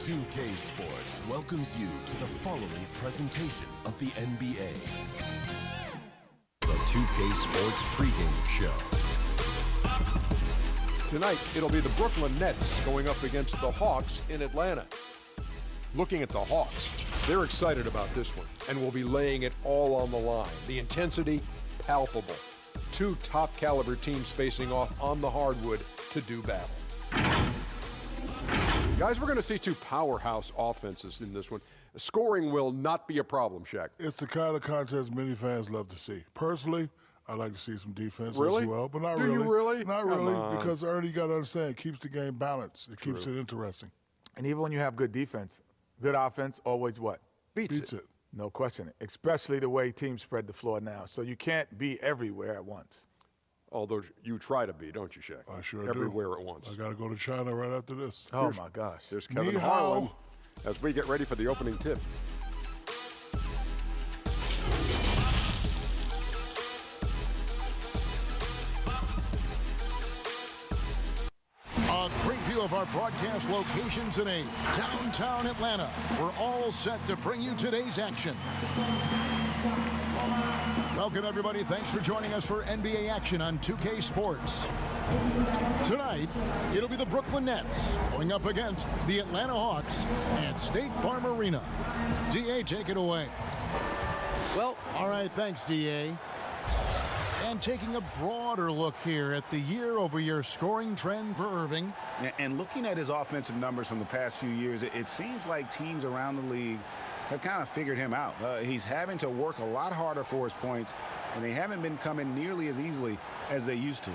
2K Sports welcomes you to the following presentation of the NBA. The 2K Sports pregame show. Tonight, it'll be the Brooklyn Nets going up against the Hawks in Atlanta. Looking at the Hawks, they're excited about this one and will be laying it all on the line. The intensity, palpable. Two top-caliber teams facing off on the hardwood to do battle. Guys, we're going to see two powerhouse offenses in this one. Scoring will not be a problem, Shaq. It's the kind of contest many fans love to see. Personally, I like to see some defense really? as well, but not Do really. You really? Not really, because Ernie, you got to understand, it keeps the game balanced. It keeps it interesting. And even when you have good defense, good offense always what? Beats it. No question, especially the way teams spread the floor now. So you can't be everywhere at once. Although you try to be, don't you, Shaq? I sure everywhere do. at once. I got to go to China right after this. Oh, my gosh. There's Kevin Harlan as we get ready for the opening tip. A great view of our broadcast location today, downtown Atlanta. We're all set to bring you today's action. Welcome, everybody. Thanks for joining us for NBA action on 2K Sports. Tonight, it'll be the Brooklyn Nets going up against the Atlanta Hawks at State Farm Arena. D.A., take it away. Well, all right, thanks, D.A. And taking a broader look here at the year-over-year scoring trend for Irving. And looking at his offensive numbers from the past few years, it seems like teams around the league have kind of figured him out. He's having to work a lot harder for his points, and they haven't been coming nearly as easily as they used to.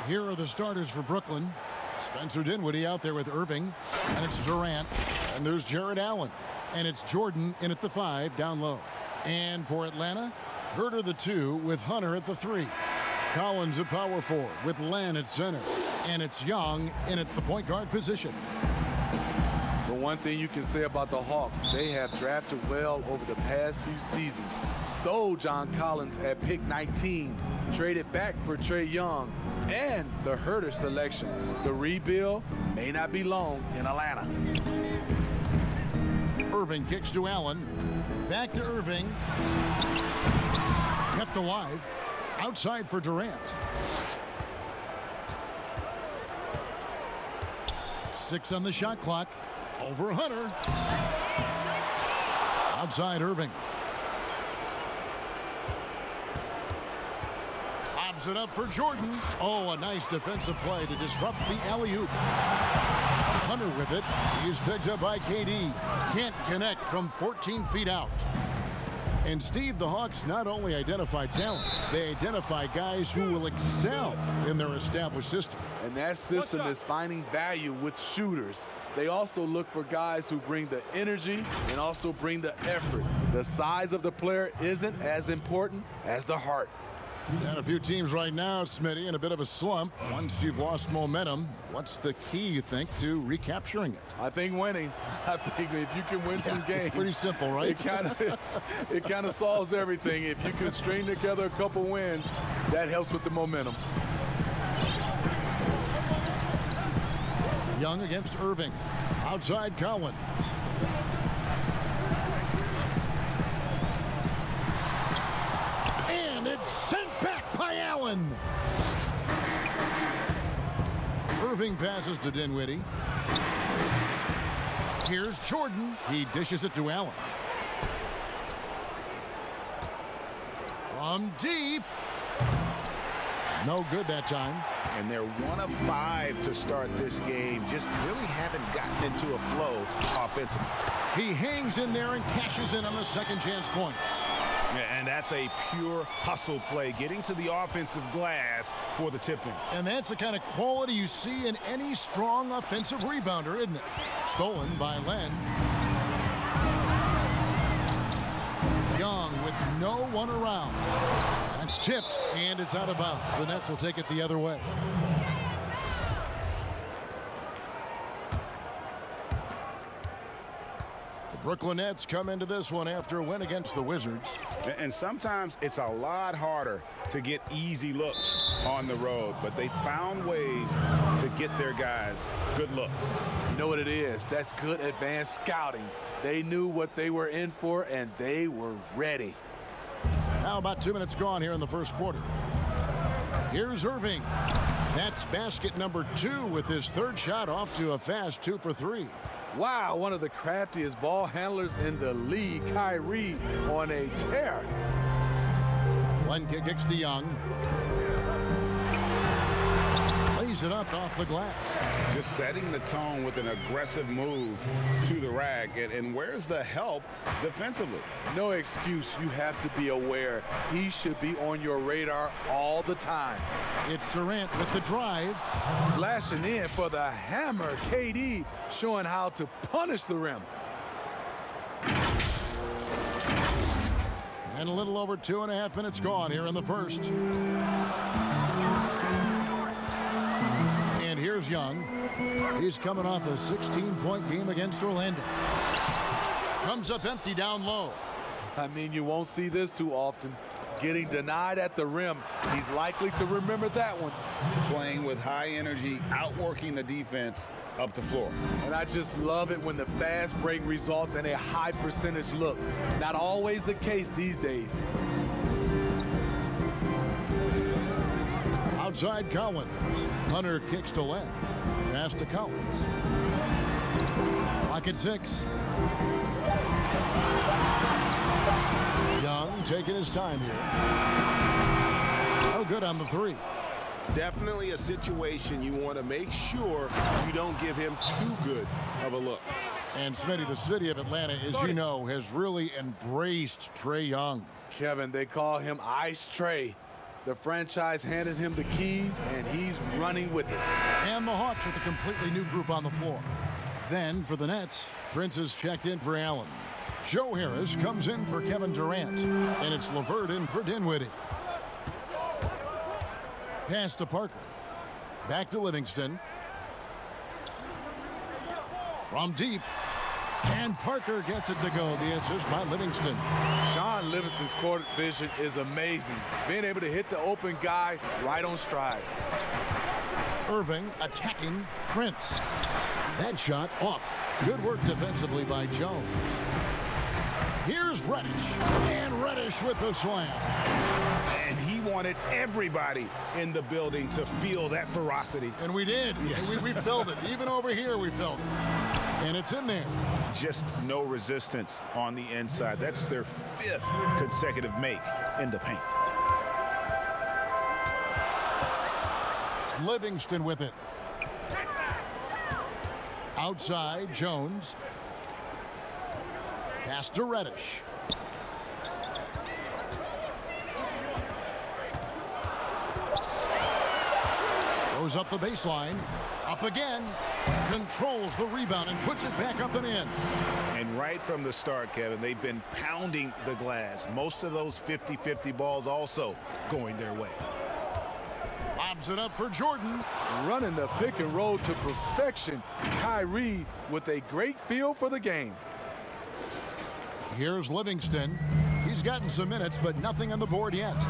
Here are the starters for Brooklyn. Spencer Dinwiddie out there with Irving, and it's Durant, and there's Jared Allen, and it's Jordan in at the 5 down low. And for Atlanta, Herter the 2 with Hunter at the 3. Collins at power forward with Len at center, and it's Young in at the point guard position. The one thing you can say about the Hawks, they have drafted well over the past few seasons. Stole John Collins at pick 19, traded back for Trae Young, and the Herter selection. The rebuild may not be long in Atlanta. Irving kicks to Allen. Back to Irving. Kept alive. Outside for Durant. 6 on the shot clock. Over Hunter. Outside Irving. Lobs it up for Jordan. Oh, a nice defensive play to disrupt the alley-oop. Hunter with it. He's picked up by KD. Can't connect from 14 feet out. And Steve, the Hawks not only identify talent, they identify guys who will excel in their established system. And that system is finding value with shooters. They also look for guys who bring the energy and also bring the effort. The size of the player isn't as important as the heart. And a few teams right now, Smitty, in a bit of a slump. Once you've lost momentum, what's the key, you think, to recapturing it? I think winning. I think if you can win some games. Pretty simple, right? It kind of solves everything. If you can string together a couple wins, that helps with the momentum. Young against Irving. Outside Collins. And it's sent back by Allen. Irving passes to Dinwiddie. Here's Jordan. He dishes it to Allen. From deep. No good that time. And they're 1 of 5 to start this game. Just really haven't gotten into a flow offensively. He hangs in there and cashes in on the second chance points. Yeah, and that's a pure hustle play, getting to the offensive glass for the tip-in. And that's the kind of quality you see in any strong offensive rebounder, isn't it? Stolen by Len. Young with no one around. That's tipped, and it's out of bounds. The Nets will take it the other way. Brooklyn Nets come into this one after a win against the Wizards. And sometimes it's a lot harder to get easy looks on the road, but they found ways to get their guys good looks. You know what it is? That's good advanced scouting. They knew what they were in for, and they were ready. Now about 2 minutes gone here in the first quarter. Here's Irving. That's basket number 2 with his third shot off to a fast 2 for 3. Wow, one of the craftiest ball handlers in the league, Kyrie, on a tear. One kick kicks to Young. Lays it up off the glass. Just setting the tone with an aggressive move to the rack. And where's the help defensively? No excuse. You have to be aware. He should be on your radar all the time. It's Durant with the drive. Slashing in for the hammer. KD showing how to punish the rim. And a little over 2.5 minutes gone here in the first. And here's Young. He's coming off a 16-point game against Orlando. Comes up empty down low. I mean, you won't see this too often. Getting denied at the rim. He's likely to remember that one. Playing with high energy, outworking the defense up the floor. And I just love it when the fast break results in a high percentage look. Not always the case these days. Outside Collins. Hunter kicks to Len. Pass to Collins. Clock at 6. Young taking his time here. Oh, good on the 3. Definitely a situation you want to make sure you don't give him too good of a look. And Smitty, the city of Atlanta, as you know, has really embraced Trae Young. Kevin, they call him Ice Trae. The franchise handed him the keys, and he's running with it. And the Hawks with a completely new group on the floor. Then for the Nets, Prince is checked in for Allen. Joe Harris comes in for Kevin Durant. And it's LeVert in for Dinwiddie. Pass to Parker. Back to Livingston. From deep. And Parker gets it to go. The assist by Livingston. Sean Livingston's court vision is amazing. Being able to hit the open guy right on stride. Irving attacking Prince. That shot off. Good work defensively by Jones. Here's Reddish. And Reddish with the slam. And he wanted everybody in the building to feel that ferocity. And we did. Yeah. We felt it. Even over here we felt it. And it's in there. Just no resistance on the inside. That's their 5th consecutive make in the paint. Livingston with it. Outside, Jones. Pass to Reddish. Goes up the baseline. Up again. Controls the rebound and puts it back up and in. And right from the start, Kevin, they've been pounding the glass. Most of those 50-50 balls also going their way. Lobs it up for Jordan. Running the pick and roll to perfection. Kyrie with a great feel for the game. Here's Livingston. He's gotten some minutes, but nothing on the board yet.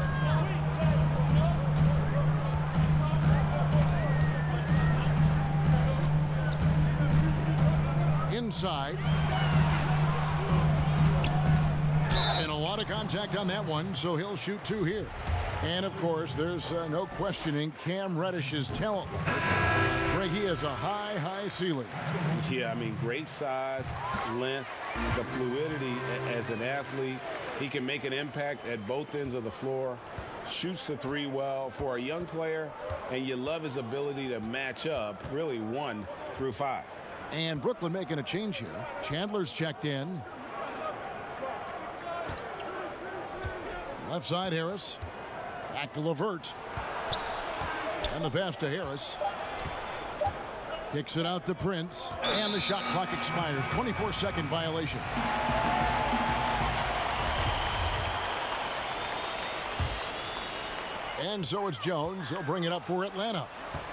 Inside. And a lot of contact on that one, so he'll shoot 2 here. And, of course, there's no questioning Cam Reddish's talent. Greg, he has a high, high ceiling. Yeah, I mean, great size, length, the fluidity as an athlete. He can make an impact at both ends of the floor, shoots the 3 well for a young player, and you love his ability to match up, really 1 through 5. And Brooklyn making a change here. Chandler's checked in. Left side, Harris. Back to LeVert. And the pass to Harris. Kicks it out to Prince. And the shot clock expires. 24-second violation. And so it's Jones. He'll bring it up for Atlanta.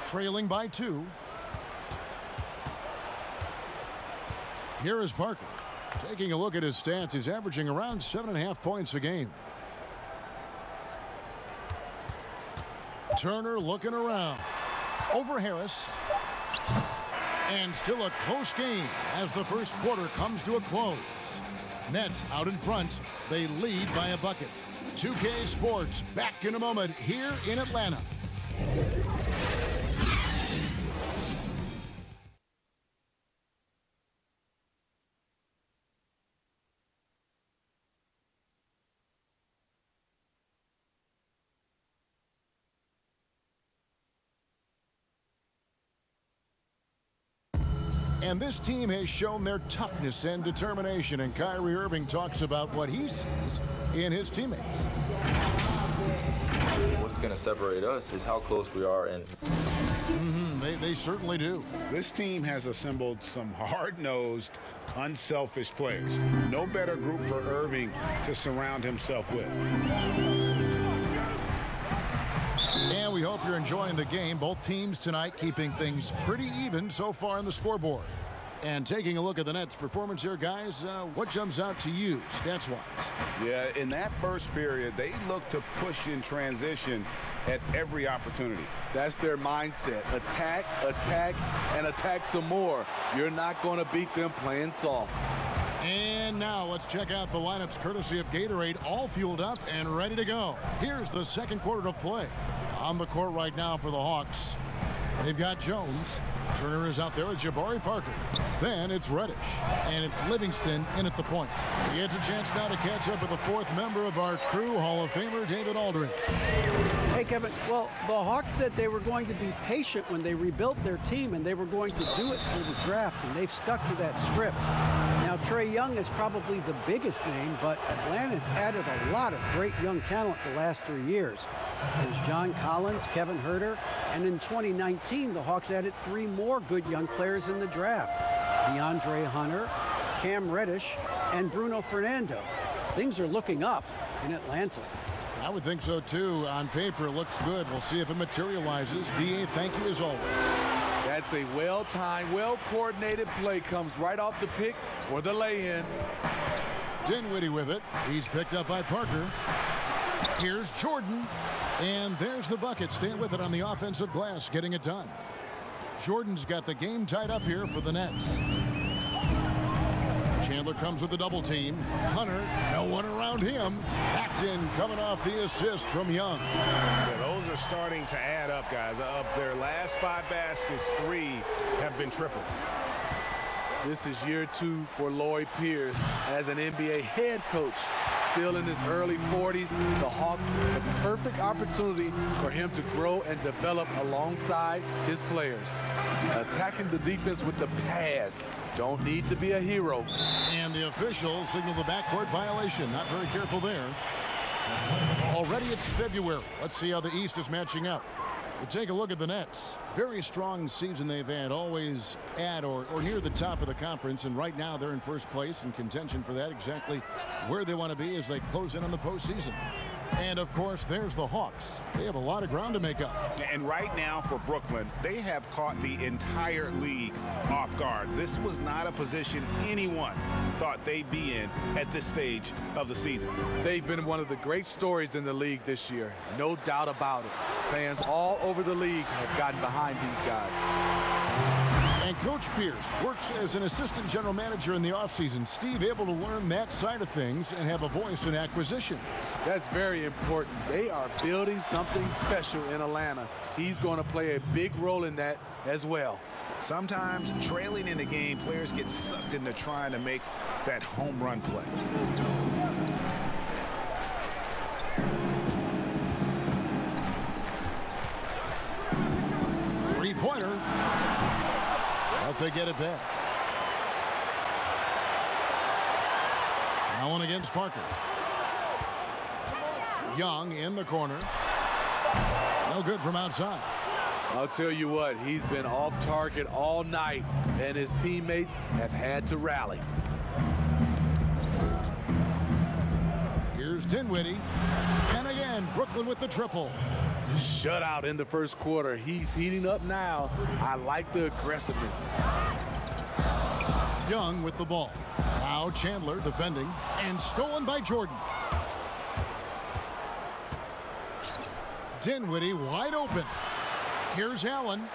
Trailing by 2. Here is Parker. Taking a look at his stats, he's averaging around 7.5 points a game. Turner looking around. Over Harris. And still a close game as the first quarter comes to a close. Nets out in front. They lead by a bucket. 2K Sports back in a moment here in Atlanta. And this team has shown their toughness and determination, and Kyrie Irving talks about what he sees in his teammates. What's going to separate us is how close we are. And They certainly do. This team has assembled some hard-nosed, unselfish players. No better group for Irving to surround himself with. And we hope you're enjoying the game. Both teams tonight keeping things pretty even so far on the scoreboard. And taking a look at the Nets' performance here, guys, what jumps out to you stats-wise? Yeah, in that first period, they looked to push in transition at every opportunity. That's their mindset. Attack, attack, and attack some more. You're not going to beat them playing soft. And now let's check out the lineups courtesy of Gatorade, all fueled up and ready to go. Here's the second quarter of play. On the court right now for the Hawks, they've got Jones. Turner is out there with Jabari Parker. Then it's Reddish. And it's Livingston in at the point. He gets a chance now to catch up with the fourth member of our crew, Hall of Famer David Aldridge. Hey, Kevin. Well, the Hawks said they were going to be patient when they rebuilt their team, and they were going to do it through the draft, and they've stuck to that script. Now, Trae Young is probably the biggest name, but Atlanta's added a lot of great young talent the last 3 years. There's John Collins, Kevin Huerter, and in 2019, the Hawks added 3 more good young players in the draft. DeAndre Hunter, Cam Reddish, and Bruno Fernando. Things are looking up in Atlanta. I would think so, too. On paper, it looks good. We'll see if it materializes. D.A., thank you as always. That's a well-timed, well-coordinated play. Comes right off the pick for the lay-in. Dinwiddie with it. He's picked up by Parker. Here's Jordan. And there's the bucket. Staying with it on the offensive glass, getting it done. Jordan's got the game tied up here for the Nets. Chandler comes with a double team. Hunter, no one around him. Paxton coming off the assist from Young. Yeah, those are starting to add up, guys. Of their last 5 baskets, 3 have been triples. This is year 2 for Lloyd Pierce as an NBA head coach. Still in his early 40s, the Hawks have a perfect opportunity for him to grow and develop alongside his players. Attacking the defense with the pass. Don't need to be a hero. And the official signaled the backcourt violation. Not very careful there. Already it's February. Let's see how the East is matching up. To take a look at the Nets. Very strong season they've had, always at or near the top of the conference, and right now they're in first place in contention for that, exactly where they want to be as they close in on the postseason. And, of course, there's the Hawks. They have a lot of ground to make up. And right now for Brooklyn, they have caught the entire league off guard. This was not a position anyone thought they'd be in at this stage of the season. They've been one of the great stories in the league this year. No doubt about it. Fans all over the league have gotten behind these guys. And Coach Pierce works as an assistant general manager in the offseason. Steve able to learn that side of things and have a voice in acquisition. That's very important. They are building something special in Atlanta. He's going to play a big role in that as well. Sometimes trailing in the game, players get sucked into trying to make that home run play. Three-pointer. But they get it back. Allen against Parker. Young in the corner. No good from outside. I'll tell you what, he's been off target all night, and his teammates have had to rally. Here's Dinwiddie. And again, Brooklyn with the triple. Shutout in the first quarter. He's heating up now. I like the aggressiveness. Young with the ball. Now Chandler defending and stolen by Jordan. Dinwiddie wide open. Here's Allen.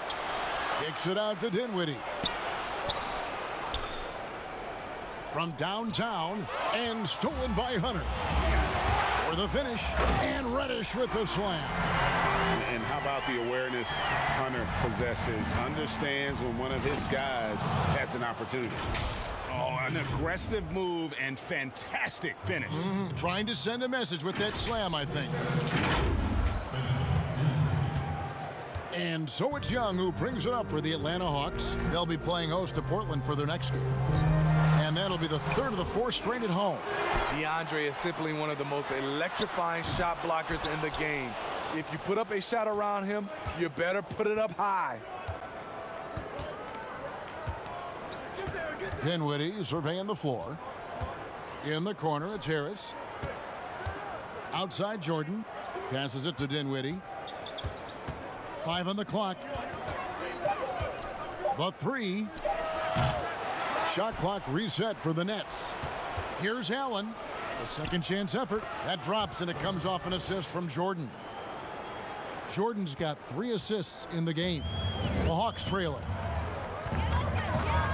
Kicks it out to Dinwiddie. From downtown and stolen by Hunter. For the finish, and Reddish with the slam. And how about the awareness Hunter possesses? Understands when one of his guys has an opportunity. Oh, an aggressive move and fantastic finish. Trying to send a message with that slam, I think. And so it's Young who brings it up for the Atlanta Hawks. They'll be playing host to Portland for their next game. And that'll be the third of the four straight at home. DeAndre is simply one of the most electrifying shot blockers in the game. If you put up a shot around him, you better put it up high. Dinwiddie surveying the floor. In the corner, it's Harris. Outside Jordan. Passes it to Dinwiddie. 5 on the clock. The three. Shot clock reset for the Nets. Here's Allen. A second chance effort. That drops and it comes off an assist from Jordan. Jordan's got 3 assists in the game. The Hawks trail it.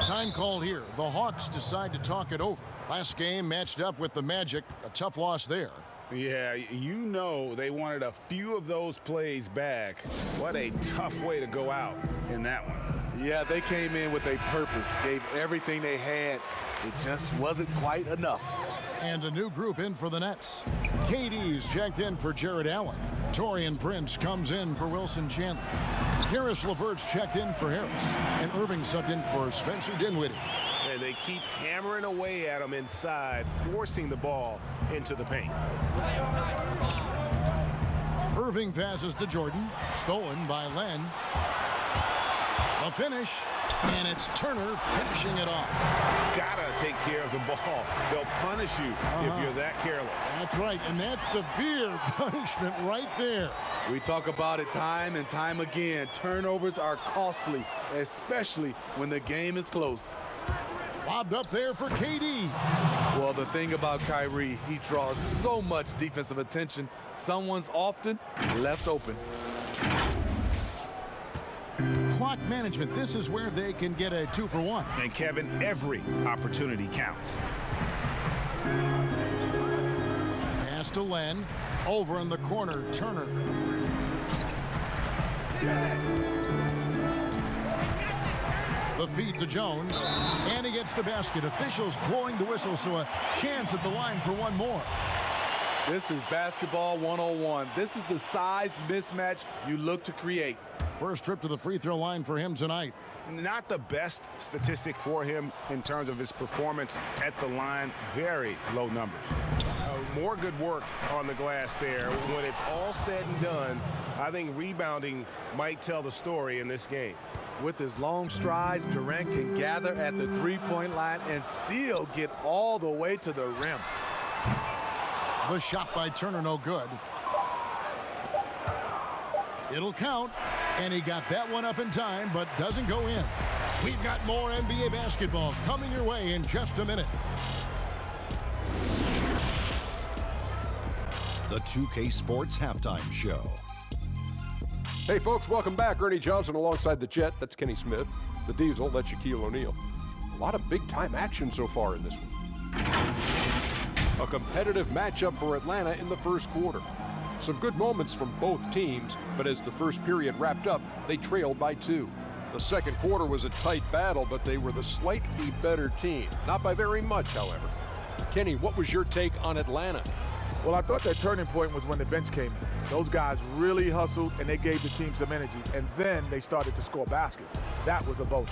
Time called here. The Hawks decide to talk it over. Last game matched up with the Magic. A tough loss there. Yeah, you know they wanted a few of those plays back. What a tough way to go out in that one. Yeah, they came in with a purpose, gave everything they had. It just wasn't quite enough. And a new group in for the Nets. KD's checked in for Jared Allen. Taurean Prince comes in for Wilson Chandler. Karis LeVert's checked in for Harris. And Irving subbed in for Spencer Dinwiddie. And they keep hammering away at him inside, forcing the ball into the paint. Irving passes to Jordan. Stolen by Len. A finish. And it's Turner finishing it off. Gotta take care of the ball. They'll punish you if you're that careless. That's right, and that's severe punishment right there. We talk about it time and time again. Turnovers are costly, especially when the game is close. Lobbed up there for KD. Well, the thing about Kyrie, he draws so much defensive attention. Someone's often left open. Clock management, this is where they can get a 2-for-1. And Kevin, every opportunity counts. Pass to Len. Over in the corner, Turner. The feed to Jones. And he gets the basket. Officials blowing the whistle, so a chance at the line for one more. This is basketball 101. This is the size mismatch you look to create. First trip to the free throw line for him tonight. Not the best statistic for him in terms of his performance at the line. Very low numbers. More good work on the glass there. When it's all said and done, I think rebounding might tell the story in this game. With his long strides, Durant can gather at the three-point line and still get all the way to the rim. The shot by Turner, no good. It'll count, and he got that one up in time, but doesn't go in. We've got more NBA basketball coming your way in just a minute. The 2K Sports Halftime Show. Hey, folks, welcome back. Ernie Johnson alongside the Jet. That's Kenny Smith. The Diesel, that's Shaquille O'Neal. A lot of big-time action so far in this one. A competitive matchup for Atlanta in the first quarter. Some good moments from both teams, but as the first period wrapped up, they trailed by 2. The second quarter was a tight battle, but they were the slightly better team. Not by very much, however. Kenny, what was your take on Atlanta? Well, I thought that turning point was when the bench came in. Those guys really hustled, and they gave the team some energy, and then they started to score baskets. That was a bonus.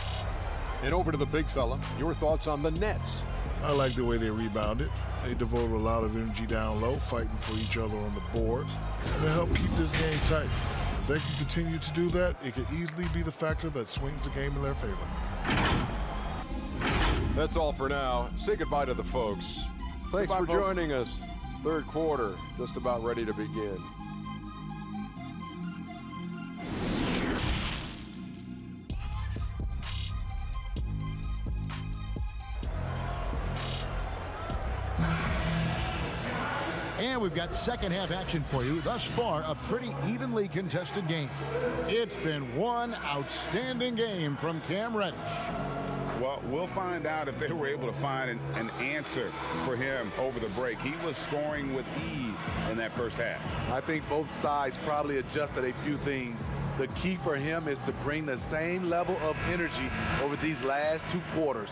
And over to the big fella, your thoughts on the Nets? I like the way they rebounded. They devoted a lot of energy down low, fighting for each other on the boards, and they helped keep this game tight. If they can continue to do that, it could easily be the factor that swings the game in their favor. That's all for now. Say goodbye to the folks. Thanks for joining us. Third quarter, just about ready to begin. And we've got second half action for you. Thus far, a pretty evenly contested game. It's been one outstanding game from Cam Reddish. Well, we'll find out if they were able to find an answer for him over the break. He was scoring with ease in that first half. I think both sides probably adjusted a few things. The key for him is to bring the same level of energy over these last 2 quarters.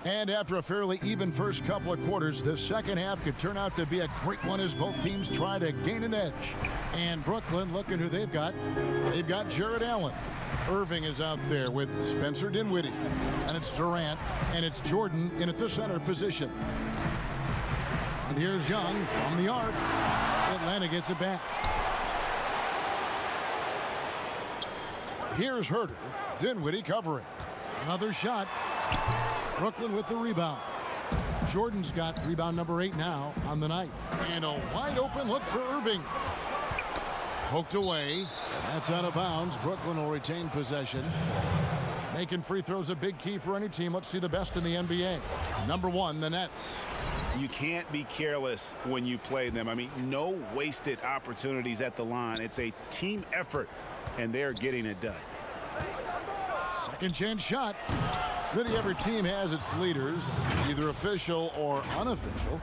And after a fairly even first couple of quarters, the second half could turn out to be a great one as both teams try to gain an edge. And Brooklyn, look at who they've got. They've got Jared Allen. Irving is out there with Spencer Dinwiddie. And it's Durant, and it's Jordan in at the center position. And here's Young from the arc. Atlanta gets it back. Here's Herter. Dinwiddie covering. Another shot. Brooklyn with the rebound. Jordan's got rebound number 8 now on the night. And a wide open look for Irving. Poked away. And that's out of bounds. Brooklyn will retain possession. Making free throws a big key for any team. Let's see the best in the NBA. Number 1, the Nets. You can't be careless when you play them. I mean, no wasted opportunities at the line. It's a team effort, and they're getting it done. Second chance shot. Smitty, every team has its leaders, either official or unofficial.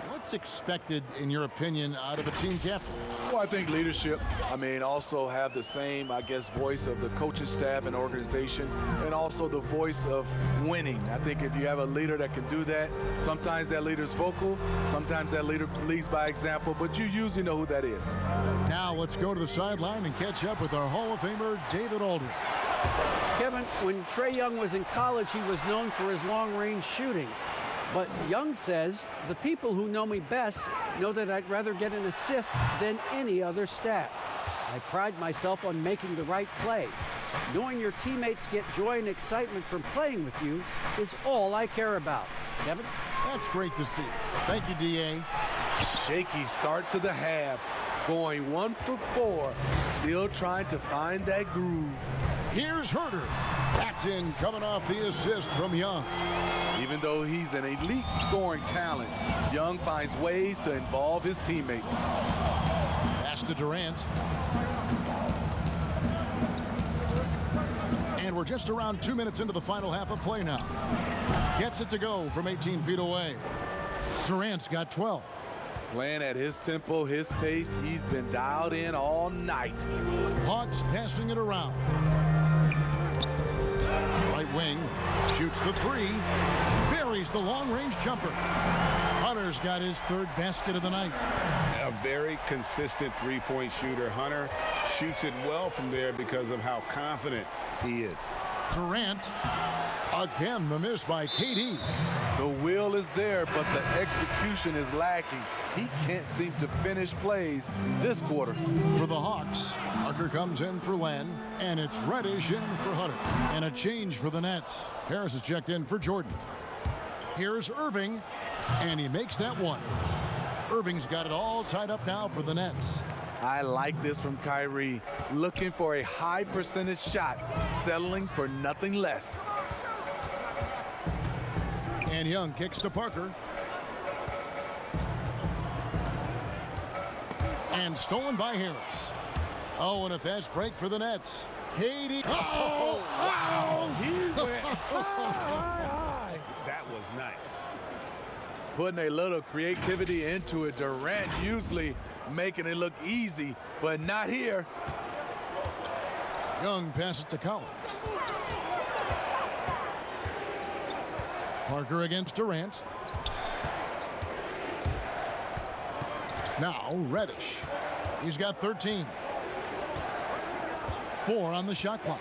What's expected, in your opinion, out of a team captain? Well, I think leadership. Also have the same, voice of the coaching staff and organization, and also the voice of winning. I think if you have a leader that can do that, sometimes that leader's vocal, sometimes that leader leads by example, but you usually know who that is. Now let's go to the sideline and catch up with our Hall of Famer, David Aldridge. Kevin, when Trae Young was in college, he was known for his long-range shooting. But Young says, the people who know me best know that I'd rather get an assist than any other stat. I pride myself on making the right play. Knowing your teammates get joy and excitement from playing with you is all I care about. Kevin? That's great to see. Thank you, D.A. Shaky start to the half. Going 1 for 4. Still trying to find that groove. Here's Herter. That's in, coming off the assist from Young. Even though he's an elite scoring talent, Young finds ways to involve his teammates. Pass to Durant. And we're just around 2 minutes into the final half of play now. Gets it to go from 18 feet away. Durant's got 12. Playing at his tempo, his pace, he's been dialed in all night. Hawks passing it around. Right wing, shoots the 3, buries the long-range jumper. Hunter's got his 3rd basket of the night. A very consistent three-point shooter. Hunter shoots it well from there because of how confident he is. Durant, again the miss by KD. The will is there, but the execution is lacking. He can't seem to finish plays this quarter. For the Hawks, Parker comes in for Len, and it's Reddish in for Hunter. And a change for the Nets. Harris is checked in for Jordan. Here's Irving, and he makes that one. Irving's got it all tied up now for the Nets. I like this from Kyrie. Looking for a high percentage shot, settling for nothing less. And Young kicks to Parker. And stolen by Harris. Oh, and a fast break for the Nets. KD. Oh, wow. He went high. That was nice. Putting a little creativity into it. Durant usually making it look easy, but not here. Young passes to Collins. Parker against Durant. Now Reddish. He's got 13. 4 on the shot clock.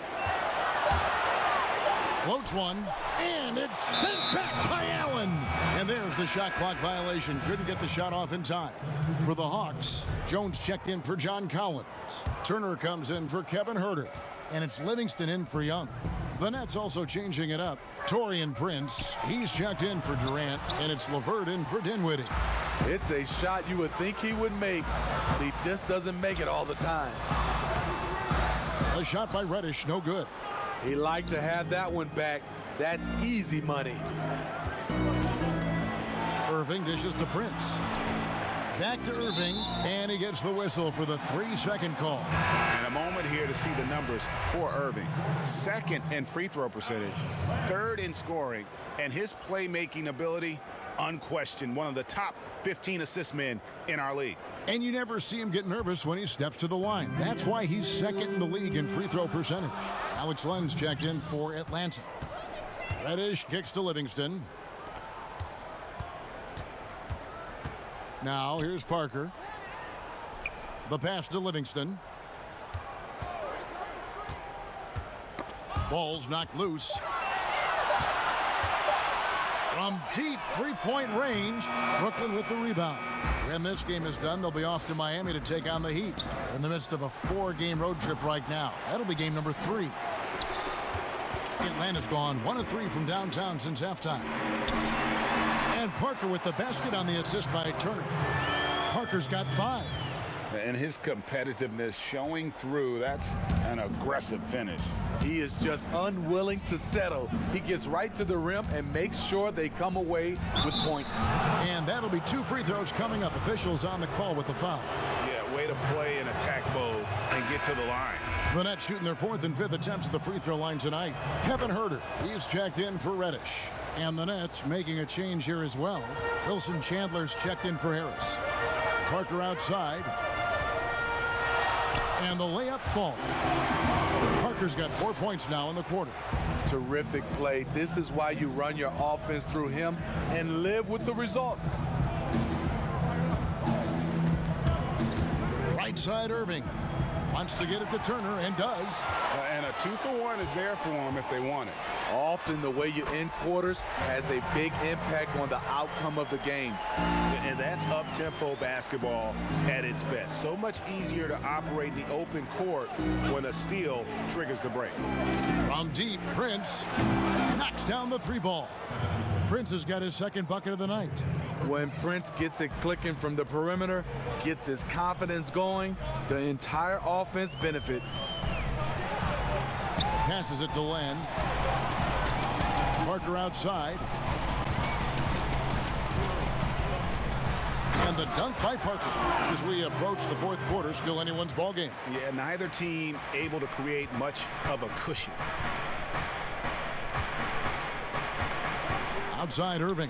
Floats one, and it's sent back by Allen. And there's the shot clock violation. Couldn't get the shot off in time. For the Hawks, Jones checked in for John Collins. Turner comes in for Kevin Herter. And it's Livingston in for Young. The Nets also changing it up. Taurean Prince, he's checked in for Durant. And it's LeVert in for Dinwiddie. It's a shot you would think he would make, but he just doesn't make it all the time. A shot by Reddish, no good. He liked to have that one back. That's easy money. Irving dishes to Prince. Back to Irving, and he gets the whistle for the 3-second call. And a moment here to see the numbers for Irving. Second in free throw percentage, third in scoring, and his playmaking ability, unquestioned, one of the top 15 assist men in our league. And you never see him get nervous when he steps to the line. That's why he's second in the league in free throw percentage. Alex Len's checked in for Atlanta. Reddish kicks to Livingston. Now here's Parker. The pass to Livingston. Ball's knocked loose. From deep three-point range, Brooklyn with the rebound. When this game is done, they'll be off to Miami to take on the Heat. They're in the midst of a 4-game road trip right now. That'll be game number 3. Atlanta's gone 1 of 3 from downtown since halftime. And Parker with the basket on the assist by Turner. Parker's got 5. And his competitiveness showing through. That's an aggressive finish. He is just unwilling to settle. He gets right to the rim and makes sure they come away with points. And that'll be 2 free throws coming up. Officials on the call with the foul. Yeah, way to play in attack mode and get to the line. The Nets shooting their 4th and 5th attempts at the free throw line tonight. Kevin Huerter, he's checked in for Reddish. And the Nets making a change here as well. Wilson Chandler's checked in for Harris. Parker outside. And the layup falls. Parker's got 4 points now in the quarter. Terrific play. This is why you run your offense through him and live with the results. Right side Irving. Wants to get it to Turner and does. And a 2-for-1 is there for them if they want it. Often the way you end quarters has a big impact on the outcome of the game. And that's up-tempo basketball at its best. So much easier to operate the open court when a steal triggers the break. From deep, Prince knocks down the 3-ball. Prince has got his 2nd bucket of the night. When Prince gets it clicking from the perimeter, gets his confidence going, the entire offense benefits. Passes it to Len. Parker outside. And the dunk by Parker. As we approach the 4th quarter, still anyone's ball game. Yeah, neither team able to create much of a cushion. Outside Irving.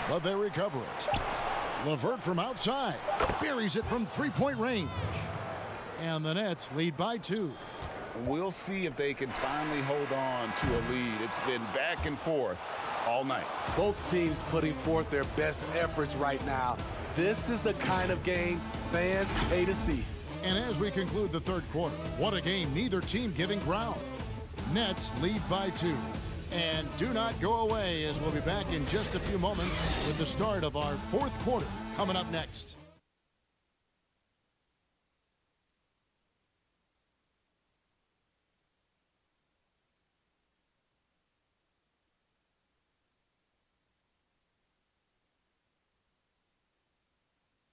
But they recover it. LeVert from outside. Buries it from 3-point range. And the Nets lead by 2. We'll see if they can finally hold on to a lead. It's been back and forth all night. Both teams putting forth their best efforts right now. This is the kind of game fans pay to see. And as we conclude the 3rd quarter, what a game, neither team giving ground. Nets lead by 2. And do not go away, as we'll be back in just a few moments with the start of our 4th quarter coming up next.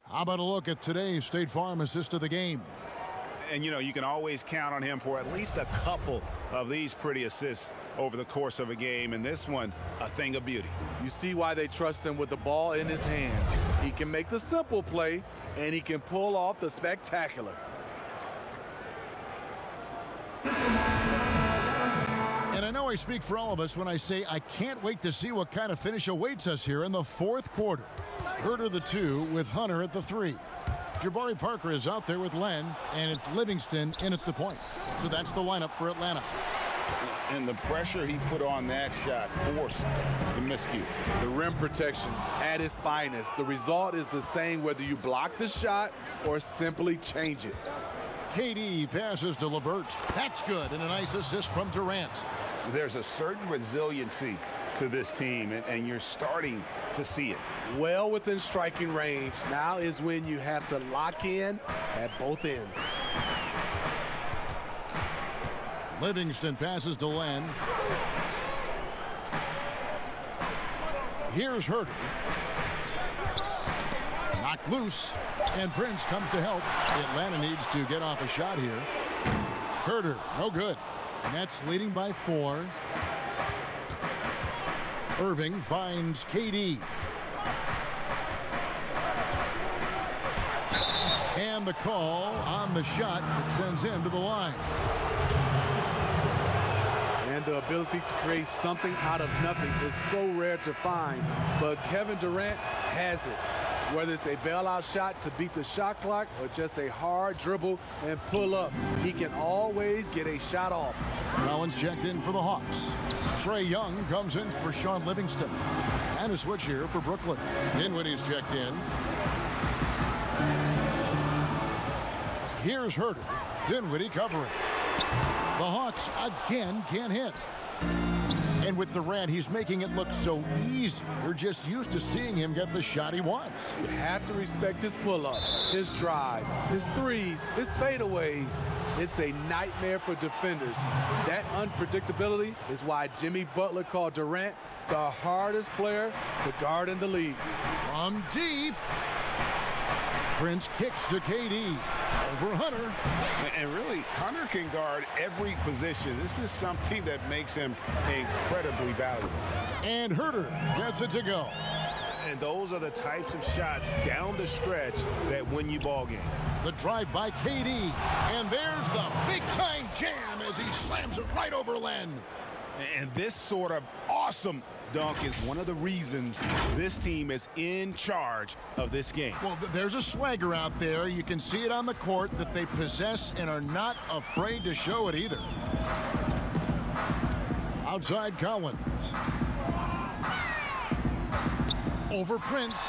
How about a look at today's State Farm assist of the game? And, you know, you can always count on him for at least a couple of these pretty assists over the course of a game. And this one, a thing of beauty. You see why they trust him with the ball in his hands. He can make the simple play, and he can pull off the spectacular. And I know I speak for all of us when I say I can't wait to see what kind of finish awaits us here in the 4th quarter. Huerter the 2 with Hunter at the 3. Jabari Parker is out there with Len, and it's Livingston in at the point. So that's the lineup for Atlanta. And the pressure he put on that shot forced the miscue. The rim protection at its finest. The result is the same whether you block the shot or simply change it. KD passes to LeVert. That's good, and a nice assist from Durant. There's a certain resiliency to this team, and you're starting to see it. Well within striking range. Now is when you have to lock in at both ends. Livingston passes to Len. Here's Huerter. Knocked loose, and Prince comes to help. Atlanta needs to get off a shot here. Huerter, no good. Nets leading by 4. Irving finds KD. And the call on the shot that sends him to the line. And the ability to create something out of nothing is so rare to find, but Kevin Durant has it. Whether it's a bailout shot to beat the shot clock or just a hard dribble and pull up, he can always get a shot off. Collins checked in for the Hawks. Trae Young comes in for Sean Livingston. And a switch here for Brooklyn. Dinwiddie's checked in. Here's Herter. Dinwiddie covering. The Hawks again can't hit. And with Durant, he's making it look so easy. You're just used to seeing him get the shot he wants. You have to respect his pull-up, his drive, his threes, his fadeaways. It's a nightmare for defenders. That unpredictability is why Jimmy Butler called Durant the hardest player to guard in the league. From deep. Prince kicks to KD. Over Hunter. And really, Hunter can guard every position. This is something that makes him incredibly valuable. And Herter gets it to go. And those are the types of shots down the stretch that win you ball games. The drive by KD. And there's the big-time jam as he slams it right over Len. And this sort of awesome dunk is one of the reasons this team is in charge of this game. Well, there's a swagger out there. You can see it on the court that they possess and are not afraid to show it either. Outside Collins. Over Prince.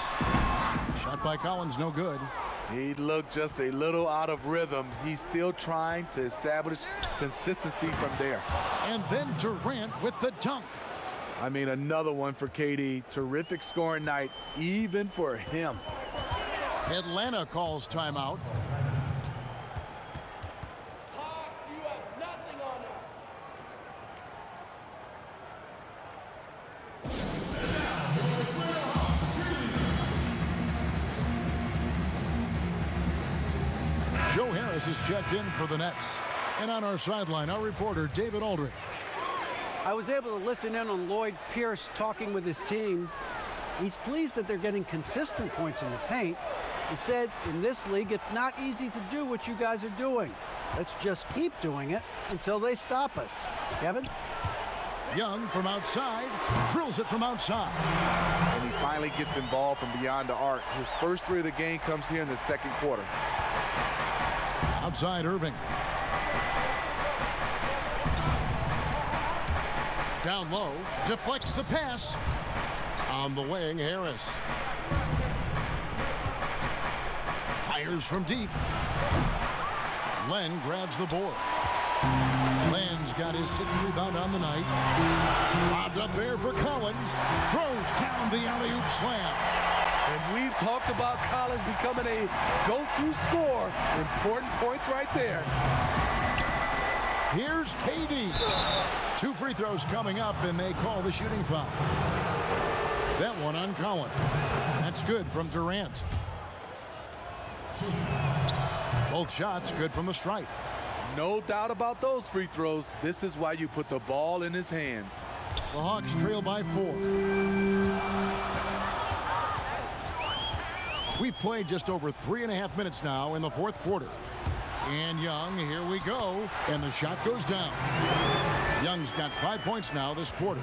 Shot by Collins, no good. He looked just a little out of rhythm. He's still trying to establish consistency from there. And then Durant with the dunk. I mean, another one for KD. Terrific scoring night, even for him. Atlanta calls timeout. Joe Harris is checked in for the Nets. And on our sideline, our reporter, David Aldridge. I was able to listen in on Lloyd Pierce talking with his team. He's pleased that they're getting consistent points in the paint. He said, in this league, it's not easy to do what you guys are doing. Let's just keep doing it until they stop us. Kevin? Young from outside, drills it from outside. And he finally gets involved from beyond the arc. His first three of the game comes here in the second quarter. Outside Irving. Down low, deflects the pass. On the wing, Harris. Fires from deep. Len grabs the board. Len's got his sixth rebound on the night. Lobbed up there for Collins. Throws down the alley-oop slam. And we've talked about Collins becoming a go-to scorer. Important points right there. Here's KD. 2 free throws coming up, and they call the shooting foul. That one on Collins. That's good from Durant. Both shots good from the stripe. No doubt about those free throws. This is why you put the ball in his hands. The Hawks trail by 4. We've played just over 3.5 minutes now in the fourth quarter. And Young, here we go. And the shot goes down. Young's got 5 points now this quarter.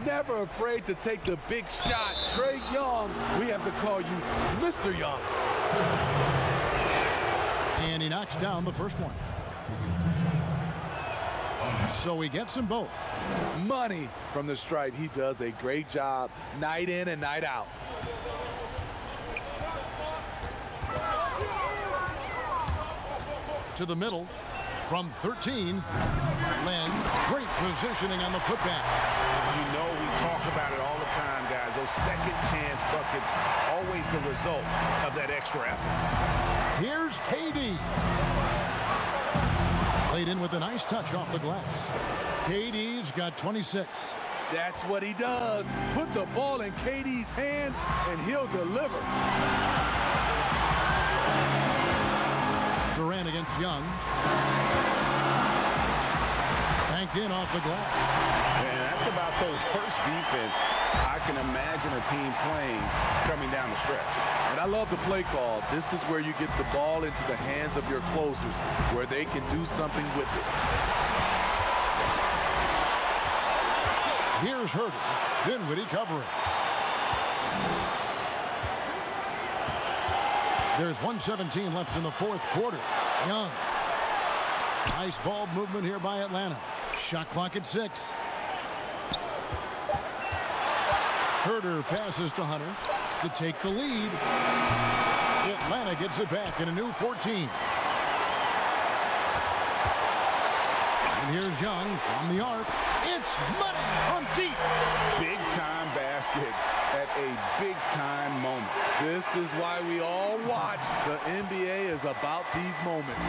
Never afraid to take the big shot. Trae Young, we have to call you Mr. Young. And he knocks down the first one. So he gets them both. Money from the stripe. He does a great job night in and night out. To the middle from 13. Len, great positioning on the putback. You know we talk about it all the time, guys. Those second chance buckets, always the result of that extra effort. Here's KD. Played in with a nice touch off the glass. KD's got 26. That's what he does. Put the ball in KD's hands, and he'll deliver. Durant against Young. Banked in off the glass. And that's about those first defense I can imagine a team playing coming down the stretch. And I love the play call. This is where you get the ball into the hands of your closers, where they can do something with it. Here's Herder. Dinwiddie covering. There's 1:17 left in the fourth quarter. Young. Nice ball movement here by Atlanta. Shot clock at 6. Herder passes to Hunter to take the lead. Atlanta gets it back in a new 14. And here's Young from the arc. It's money from deep. Big time basket at a big time moment. This is why we all watch. The NBA is about these moments.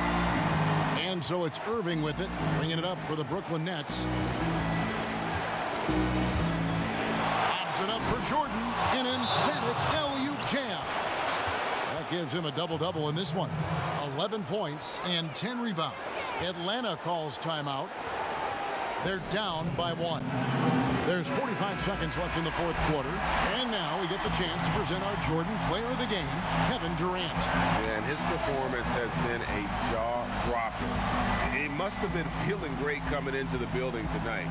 And so it's Irving with it, bringing it up for the Brooklyn Nets. Lobs it up for Jordan. An emphatic alley-oop jam. That gives him a double-double in this one. 11 points and 10 rebounds. Atlanta calls timeout. They're down by 1. There's 45 seconds left in the fourth quarter. And now we get the chance to present our Jordan Player of the Game, Kevin Durant. And his performance has been a jaw-dropper. He must have been feeling great coming into the building tonight,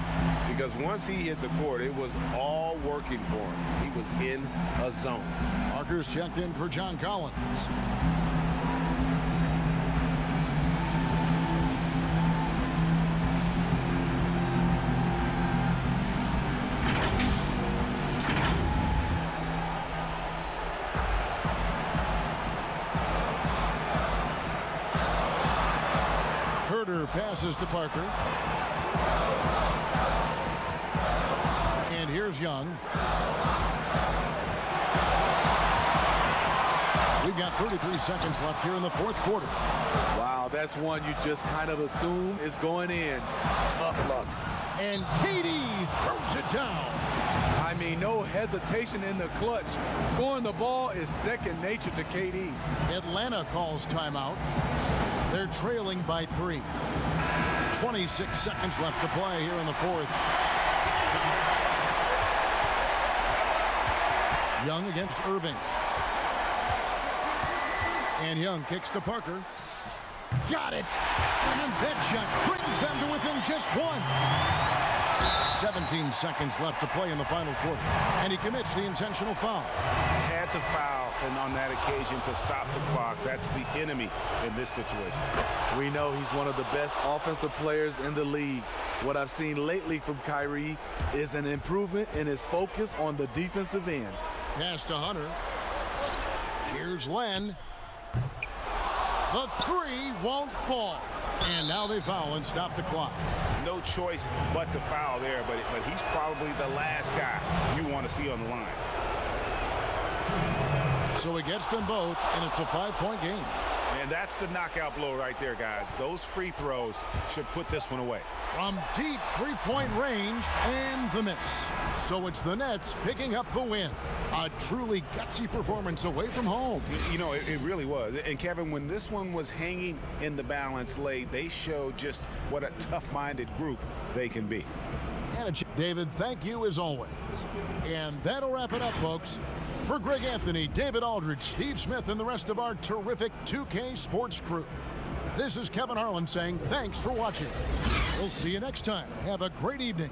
because once he hit the court, it was all working for him. He was in a zone. Markers checked in for John Collins. Passes to Parker. And here's Young. We've got 33 seconds left here in the fourth quarter. Wow, that's one you just kind of assume is going in. Tough luck. And KD throws it down. I mean, no hesitation in the clutch. Scoring the ball is second nature to KD. Atlanta calls timeout. They're trailing by 3. 26 seconds left to play here in the fourth. Young against Irving. And Young kicks to Parker. Got it! And that shot brings them to within just 1. 17 seconds left to play in the final quarter. And he commits the intentional foul. Had to foul, and on that occasion to stop the clock. That's the enemy in this situation. We know he's one of the best offensive players in the league. What I've seen lately from Kyrie is an improvement in his focus on the defensive end. Pass to Hunter. Here's Len. The 3 won't fall. And now they foul and stop the clock. No choice but to foul there, but he's probably the last guy you want to see on the line. So he gets them both, and it's a 5-point game. And that's the knockout blow right there, guys. Those free throws should put this one away. From deep 3-point range, and the miss. So it's the Nets picking up the win. A truly gutsy performance away from home. You know, it really was. And Kevin, when this one was hanging in the balance late, they showed just what a tough-minded group they can be. And David, thank you as always. And that'll wrap it up, folks. For Greg Anthony, David Aldridge, Steve Smith, and the rest of our terrific 2K Sports crew, this is Kevin Harlan saying thanks for watching. We'll see you next time. Have a great evening.